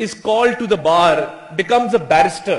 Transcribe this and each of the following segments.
is called to the bar, becomes a barrister,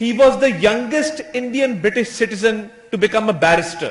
he was the youngest Indian British citizen to become a barrister.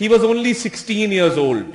he was only 16 years old.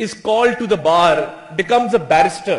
is called to the bar, becomes a barrister,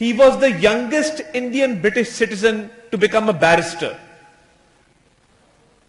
he was the youngest Indian British citizen to become a barrister.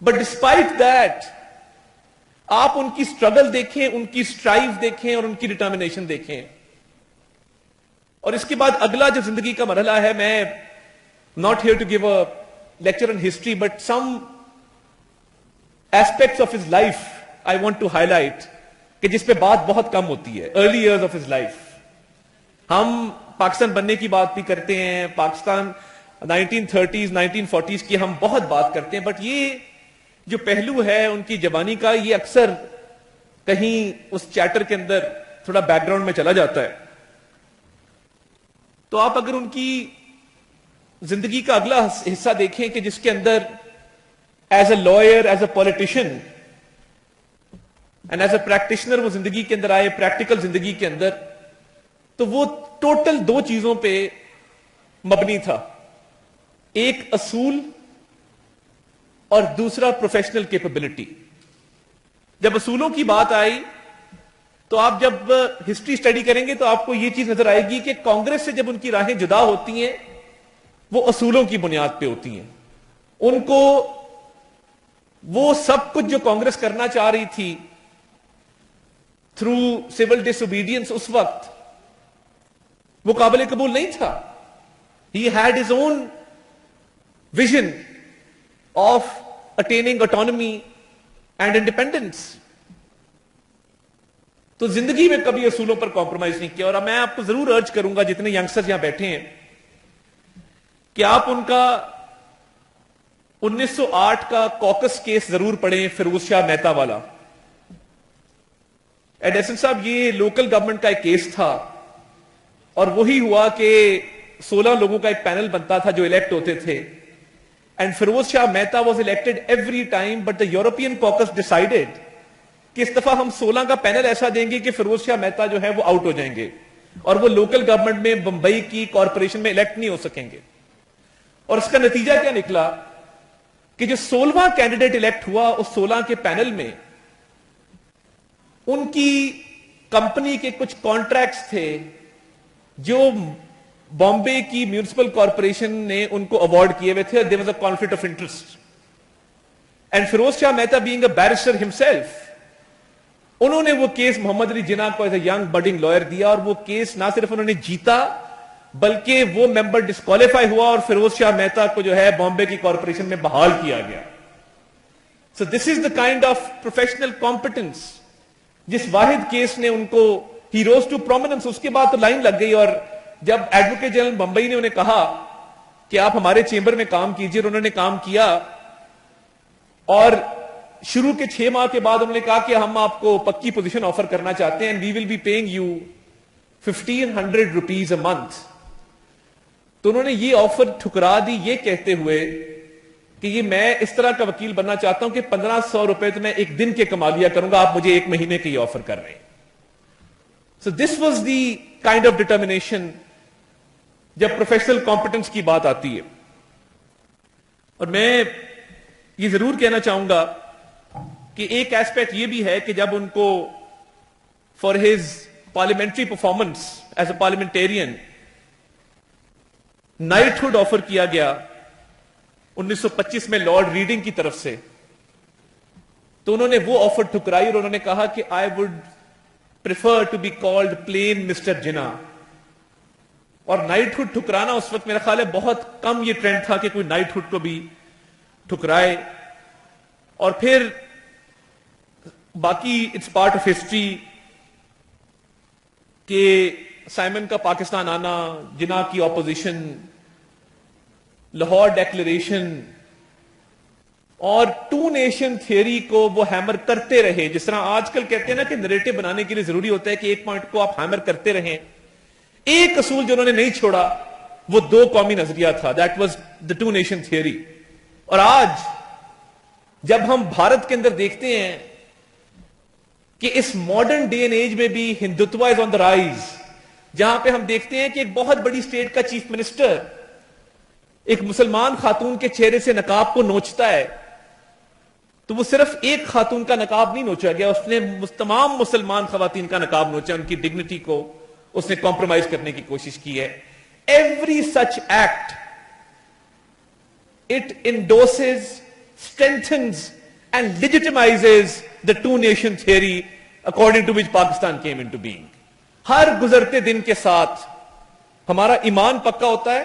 But despite that آپ ان کی struggle دیکھیں, ان کی strive دیکھیں اور ان کی determination دیکھیں. اور اس کے بعد اگلا جو زندگی کا مرحلہ ہے, میں not here to give a lecture on history, but some aspects of his life I want to highlight, کہ جس پہ بات بہت کم ہوتی ہے. early years of his life. ہم پاکستان بننے کی بات بھی کرتے ہیں, پاکستان 1930s 1940s کی ہم بہت بات کرتے ہیں, بٹ یہ جو پہلو ہے ان کی جوانی کا, یہ اکثر کہیں اس چیٹر کے اندر تھوڑا بیک گراؤنڈ میں چلا جاتا ہے. تو آپ اگر ان کی زندگی کا اگلا حصہ دیکھیں کہ جس کے اندر as a lawyer, as a politician and as a practitioner وہ زندگی کے اندر آئے, پریکٹیکل زندگی کے اندر, تو وہ ٹوٹل دو چیزوں پہ مبنی تھا. ایک اصول اور دوسرا پروفیشنل کیپبلٹی. جب اصولوں کی بات آئی تو آپ جب ہسٹری اسٹڈی کریں گے تو آپ کو یہ چیز نظر آئے گی کہ کانگریس سے جب ان کی راہیں جدا ہوتی ہیں وہ اصولوں کی بنیاد پہ ہوتی ہیں. ان کو وہ سب کچھ جو کانگریس کرنا چاہ رہی تھی تھرو سول ڈس اوبیڈینس اس وقت وہ قابل قبول نہیں تھا. He had his own vision of attaining autonomy and independence. تو زندگی میں کبھی اصولوں پر کمپرومائز نہیں کیا. اور میں آپ کو ضرور ارج کروں گا جتنے ینگسٹر یہاں بیٹھے ہیں کہ آپ ان کا 1908 کا کوکس کیس ضرور پڑھیں, فیروز شاہ مہتا والا. ایڈیسن صاحب, یہ لوکل گورنمنٹ کا ایک کیس تھا اور وہی ہوا کہ 16 لوگوں کا ایک پینل بنتا تھا جو الیکٹ ہوتے تھے, and Feroz Shah Mehta was elected every time, but the European caucus decided کہ اس دفعہ ہم 16 کا پینل ایسا دیں گے کہ فیروز شاہ مہتا جو ہے وہ آؤٹ ہو جائیں گے اور وہ لوکل گورنمنٹ میں بمبئی کی کارپوریشن میں الیکٹ نہیں ہو سکیں گے. اور اس کا نتیجہ کیا نکلا کہ جو 16واں کینڈیڈیٹ الیکٹ ہوا اس 16 کے پینل میں ان کی کمپنی کے کچھ کانٹریکٹس تھے جو بامبے کی میونسپل کارپوریشن نے ان کو اوارڈ کیے ہوئے تھے. there was a conflict of interest and Feroz Shah Mehta being a barrister himself, انہوں نے وہ کیس محمد علی جناح کو as a young budding lawyer دیا اور وہ کیس نہ صرف انہوں نے جیتا بلکہ وہ ممبر ڈسکوالیفائی ہوا اور فیروز شاہ مہتا کو جو ہے بامبے کی کارپوریشن میں بحال کیا گیا. So this is the kind of professional competence جس واحد کیس نے ان کو ہی روز ٹو پرومیننس. اس کے بعد تو لائن لگ گئی اور جب ایڈوکیٹ جنرل بمبئی نے انہیں کہا کہ آپ ہمارے چیمبر میں کام کیجئے, اور انہوں نے کام کیا اور شروع کے 6 ماہ کے بعد انہوں نے کہا کہ ہم آپ کو پکی پوزیشن آفر کرنا چاہتے ہیں, we will be paying you 1500 rupees a month. تو انہوں نے یہ آفر ٹھکرا دی یہ کہتے ہوئے کہ یہ میں اس طرح کا وکیل بننا چاہتا ہوں کہ 1500 روپے تو میں ایک دن کے کما لیا کروں گا, آپ مجھے 1 مہینے کے یہ آفر کر رہے ہیں. So this was the kind of determination جب پروفیشنل کمپٹنس کی بات آتی ہے. اور میں یہ ضرور کہنا چاہوں گا کہ ایک ایسپیکٹ یہ بھی ہے کہ جب ان کو for his parliamentary performance as a parliamentarian knighthood offer کیا گیا 1925 میں لارڈ ریڈنگ کی طرف سے, تو انہوں نے وہ آفر ٹھکرائی اور انہوں نے کہا کہ I would prefer to be called plain mister Jinnah. اور نائٹ ہوڈ ٹھکرانا اس وقت میرا خیال ہے بہت کم یہ ٹرینڈ تھا کہ کوئی نائٹ ہوڈ کو بھی ٹھکرائے. اور پھر باقی اٹس پارٹ آف ہسٹری کہ سائمن کا پاکستان آنا, جناح کی اپوزیشن, لاہور ڈیکلریشن اور 2 نیشن تھیوری کو وہ ہیمر کرتے رہے. جس طرح آج کل کہتے ہیں نا کہ نریٹو بنانے کے لیے ضروری ہوتا ہے کہ ایک پوائنٹ کو آپ ہیمر کرتے رہیں. ایک اصول جو انہوں نے نہیں چھوڑا وہ 2 قومی نظریہ تھا, that was the 2 nation theory. اور آج جب ہم بھارت کے اندر دیکھتے ہیں کہ اس ماڈرن ڈے اینڈ ایج میں بھی ہندوتوا از آن دا رائز, جہاں پہ ہم دیکھتے ہیں کہ ایک بہت بڑی اسٹیٹ کا چیف منسٹر ایک مسلمان خاتون کے چہرے سے نقاب کو نوچتا ہے, تو وہ صرف ایک خاتون کا نقاب نہیں نوچا گیا, اس نے تمام مسلمان خواتین کا نقاب نوچا, ان کی ڈگنیٹی کو اس نے کمپرومائز کرنے کی کوشش کی ہے. Every such act it endorses strengthens and legitimizes the two nation theory according to which Pakistan came into being. ہر گزرتے دن کے ساتھ ہمارا ایمان پکا ہوتا ہے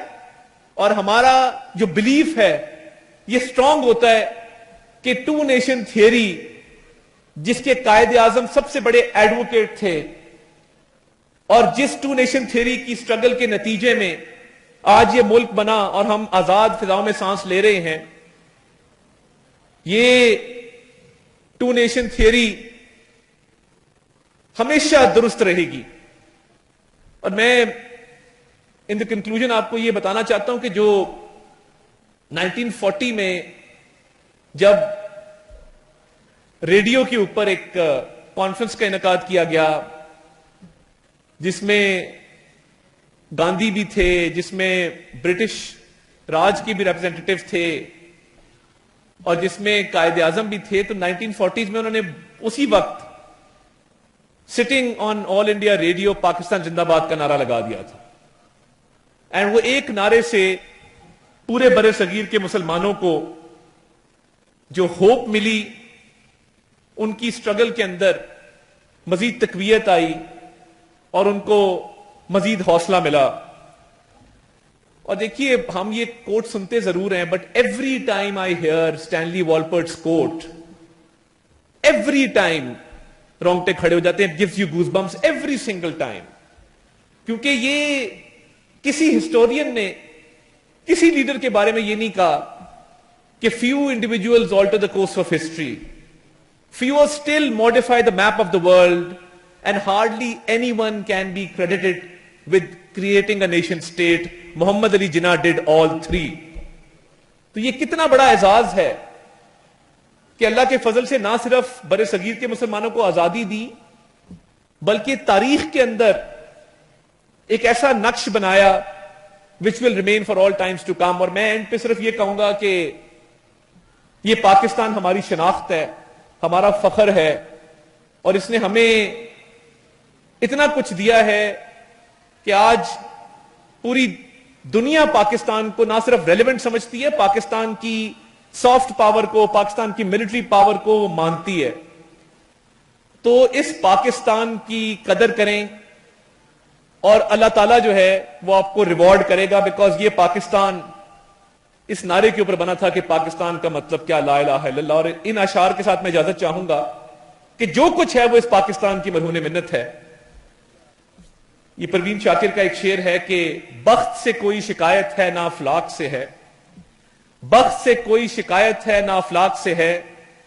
اور ہمارا جو بلیف ہے یہ سٹرونگ ہوتا ہے کہ ٹو نیشن تھیوری جس کے قائد اعظم سب سے بڑے ایڈوکیٹ تھے اور جس ٹو نیشن تھیوری کی سٹرگل کے نتیجے میں آج یہ ملک بنا اور ہم آزاد فضاؤں میں سانس لے رہے ہیں، یہ ٹو نیشن تھیوری ہمیشہ درست رہے گی. اور میں ان دی کنکلوژن آپ کو یہ بتانا چاہتا ہوں کہ جو 1940 میں جب ریڈیو کے اوپر ایک کانفرنس کا انعقاد کیا گیا جس میں گاندھی بھی تھے، جس میں برٹش راج کی بھی ریپرزینٹیٹو تھے اور جس میں قائد اعظم بھی تھے، تو 1940s میں انہوں نے اسی وقت sitting on all India radio Pakistan زندہ باد کا نعرہ لگا دیا تھا. اینڈ وہ ایک نعرے سے پورے برے صغیر کے مسلمانوں کو جو ہوپ ملی، ان کی سٹرگل کے اندر مزید تقویت آئی اور ان کو مزید حوصلہ ملا. اور دیکھیے ہم یہ کوٹ سنتے ضرور ہیں، but every time I hear Stanley Wolpert's quote, every time رونگٹے کھڑے ہو جاتے ہیں. gives you goosebumps every single time. کیونکہ یہ کسی ہسٹورین نے کسی لیڈر کے بارے میں یہ نہیں کہا کہ few individuals alter the course of history. Few still modify the map of the world and hardly anyone can be credited with creating a nation state. Muhammad Ali Jinnah did all three. تو یہ کتنا بڑا اعزاز ہے کہ اللہ کے فضل سے نہ صرف برے صغیر کے مسلمانوں کو آزادی دی بلکہ تاریخ کے اندر ایک ایسا نقش بنایا which will remain for all times to come. اور میں اینڈ پہ صرف یہ کہوں گا کہ یہ پاکستان ہماری شناخت ہے، ہمارا فخر ہے، اور اس نے ہمیں اتنا کچھ دیا ہے کہ آج پوری دنیا پاکستان کو نہ صرف ریلیونٹ سمجھتی ہے، پاکستان کی سافٹ پاور کو، پاکستان کی ملٹری پاور کو وہ مانتی ہے. تو اس پاکستان کی قدر کریں اور اللہ تعالیٰ جو ہے وہ آپ کو ریوارڈ کرے گا، بیکاز یہ پاکستان اس نعرے کے اوپر بنا تھا کہ پاکستان کا مطلب کیا، لا الہ الا اللہ. اور ان اشعار کے ساتھ میں اجازت چاہوں گا کہ جو کچھ ہے وہ اس پاکستان کی مرہون منت ہے. یہ پروین شاکر کا ایک شعر ہے کہ بخت سے کوئی شکایت ہے نہ افلاک سے ہے، بخت سے کوئی شکایت ہے نہ افلاک سے ہے،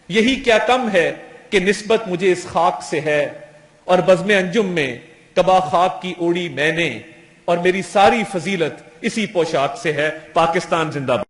یہی کیا کم ہے کہ نسبت مجھے اس خاک سے ہے. اور بزم انجم میں کبا خاک کی اوڑی میں نے، اور میری ساری فضیلت اسی پوشاک سے ہے. پاکستان زندہ باد.